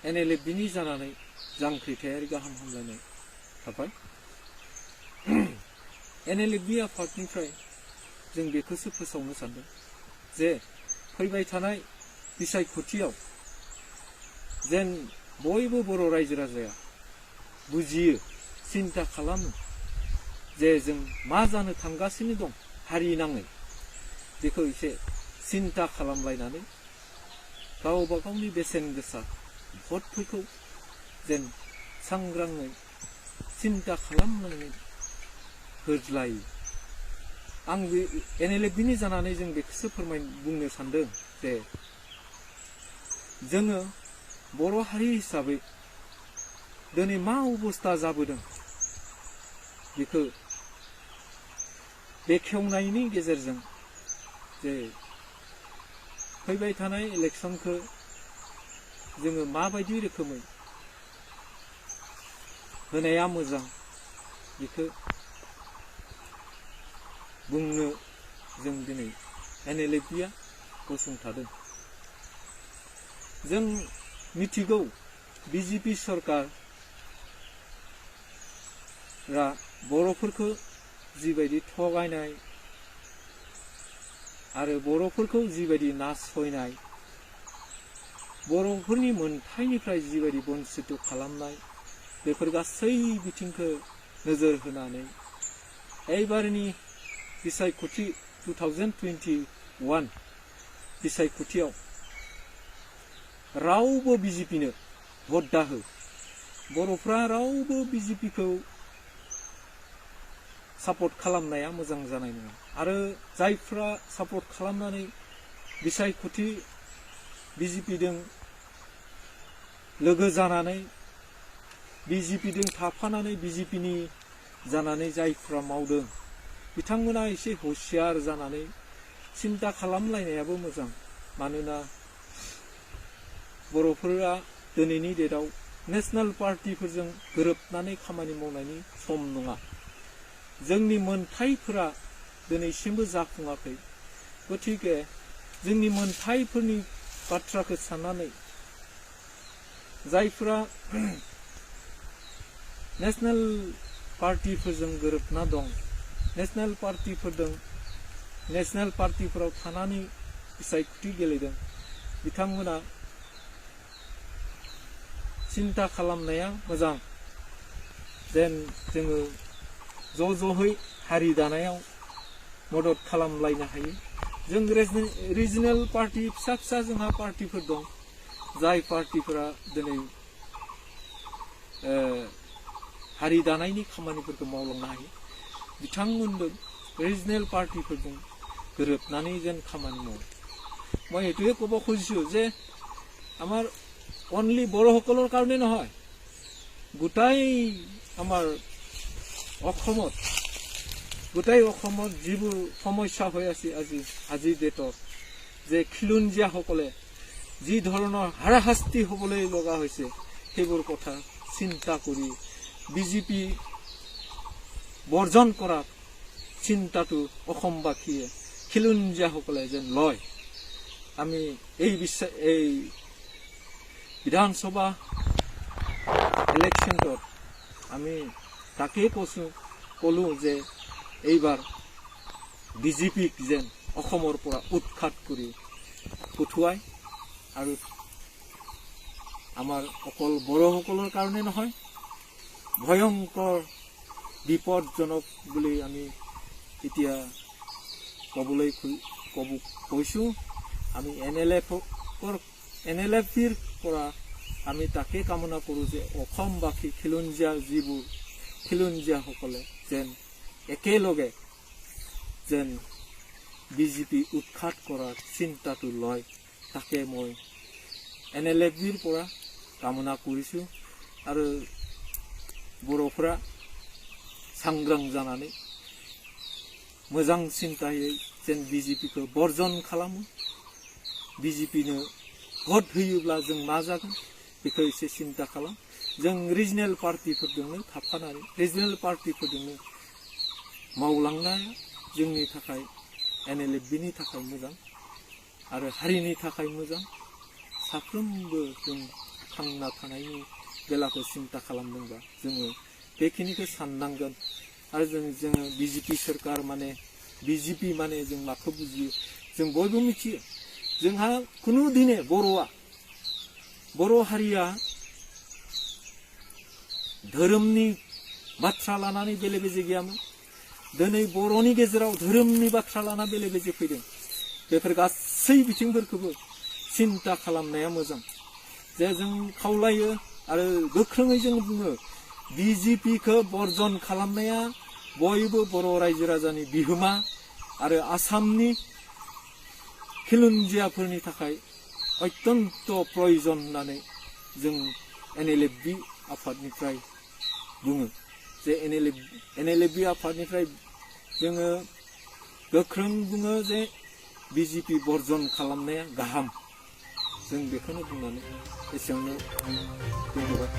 NLFनि जानानै जांख्रिथायारि गाहाम हामलायनाय थाबाय। NLFनि आफादनिफ्राय जों बेखौसो फोसावनो सानदों जे फैबाय थानाय बिसायख'थियाव जेन बयबो बर' रायजो राजाया बुजियो, सिन्ता खालामो जे जों मा जानो थांगासिनो दं हारि नाङै, बेखौ एसे सिन्ता खालामलायनानै गावबा गावनि बेसेन गोसा भटफोरखौ जेन सांग्राङै सिन्ता खालामनानै होज्लायो। आं बे NLFनि जानानै जों बेखौसो बुंनो सानदों जे जोङो बर' हारि हिसाबै दिनै मा अबस्था जाबोदों बेखौ बेखेवनायनि गेजेरजों जे फैबाय थानाय इलेक्सनखौ जोङो माबायदि रोखोमै होनाया मोजां बेखौ बुंनो जों दिनै NLFआ गसंथादों। जों मिथिगौ BJP सरकारा बर'फोरखौ जिबायदि थगायनाय आरो बर'फोरखौ जिबायदि नासयनाय, बर'फोरनि मोनथायनिफ्राय जिबायदि बन्सित खालामनाय, बेफोर गासै बिथिंखौ नोजोर होनानै एबारनि बिसायख'थि 2021 बिसायख'थियाव रावबो BJPनो भट दाहो। बर'फ्रा रावबो BJPखौ सापर्ट खालामनाया मोजां जानाय नङा। आरो जायफ्रा सापर्ट खालामनानै बिसायख'थि BJPजों लोगो जानानै BJPजों थाफानानै BJPनि जानानै जायफ्रा मावदों, बिथांमोना एसे हुसियार जानानै सिन्ता खालामलायनायाबो मोजां। मानोना बर'फोरा दिनैनि डेटआव नेशनेल पार्टिफोरजों गोरोबनानै खामानि मावनायनि सम नङा। जोंनि मोनथायफोरा दिनैसिमबो जाफुङाखै। गतिके जोंनि मोनथायफोरनि बाथ्राखौ साननानै जायफ्रा नेशनेल पार्टिफोरजों गोरोबना दं, नेशनेल पार्टिफोराव थानानै बिसायख'थि गेलेदों, बिथांमोना सिन्ता खालामनाया मोजां। जेन जोङो ज'ज'है हारि दानायाव मदद खालामलायनो हायो। जों रिजनेल पार्टि फिसा फिसा जोंहा पार्टिफोर दं, जाय पार्टिफोरा दिनै हारि दानायनि खामानिफोरखौ मावलांनो हायो। बिथांमोनजों रिजनेल पार्टिफोरजों गोरोबनानै जेन खामानि मावो। মই এইটোৱে ক'ব খুজিছোঁ যে আমাৰ অনলি বড়োসকলৰ কাৰণে নহয়, গোটাই আমাৰ অসমত যিবোৰ সমস্যা হৈ আছে আজিৰ ডেটত, যে খিলঞ্জীয়াসকলে যি ধৰণৰ হাৰাশাস্তি হ'বলৈ লগা হৈছে, সেইবোৰ কথা চিন্তা কৰি BJP বৰ্জন কৰাৰ চিন্তাটো অসমবাসীয়ে খিলঞ্জীয়াসকলে যেন লয়। আমি এই বিধানসভা ইলেকশ্যনটোত আমি তাকেই ক'লো যে এইবাৰ BJPক যেন অসমৰ পৰা উৎখাত কৰি পঠুৱায়। আৰু আমাৰ অকল বড়োসকলৰ কাৰণে নহয়, ভয়ংকৰ বিপদজনক বুলি আমি এতিয়া কৈছোঁ। আমি NLFৰ পৰা আমি তাকে কামনা কৰোঁ যে অসমবাসী খিলঞ্জীয়াসকলে যেন একেলগে যেন BJP উৎখাত কৰাৰ চিন্তাটো লয়, তাকে মই NLFৰ পৰা কামনা কৰিছোঁ। আৰু বড়োফोरा सांग्रां जानानै मोजां सिन्तायै जेन BJPखौ बर्जन खालामो। BJPनो भट होयोब्ला जों मा जागोन बेखौ एसे सिन्ता खालाम। जों रिजनेल पार्टिफोरजोंनो थाफानानै रिजनेल पार्टिफोरजोंनो मावलांनाया जोंनि थाखाय NLFनि थाखाय मोजां आरो हारिनि थाखाय मोजां। साफ्रोमबो जों थांना थानायनि बेलाखौ सिन्था खालामदोंबा जोङो बेखिनिखौ साननांगोन आरो जोङो बिजेपि सोरखार माने बिजेपि माने जों माखौ बुजियो जों बयबो मिथियो जोंहा खुनु दिने बर' हारिया धोरोमनि बाथ्रा लानानै बेले बेजे गैयामोन दिनै बर'नि गेजेराव धोरोमनि बाथ्रा लाना बेले बेजे फैदों बेफोर गासै बिथिंफोरखौबो सिन्था खालामनाया मोजां जे जों खावलायो आरो गोख्रोङै जों बुङो बिजेपिखौ बर्जन खालामनाया बयबो बर' रायजो राजानि बिहोमा आरो आसामनि खिलुनजियाफोरनि थाखाय अत्यन्त प्रयोजन होननानै जों NLFB आफादनिफ्राय बुङो जे NLFB आफादनिफ्राय जोङो गोख्रों बुङो जे बिजेपि बर्जन खालामनाया गाहाम जों बेखौनो बुंनानै एसेयावनो दोनथ'बाय।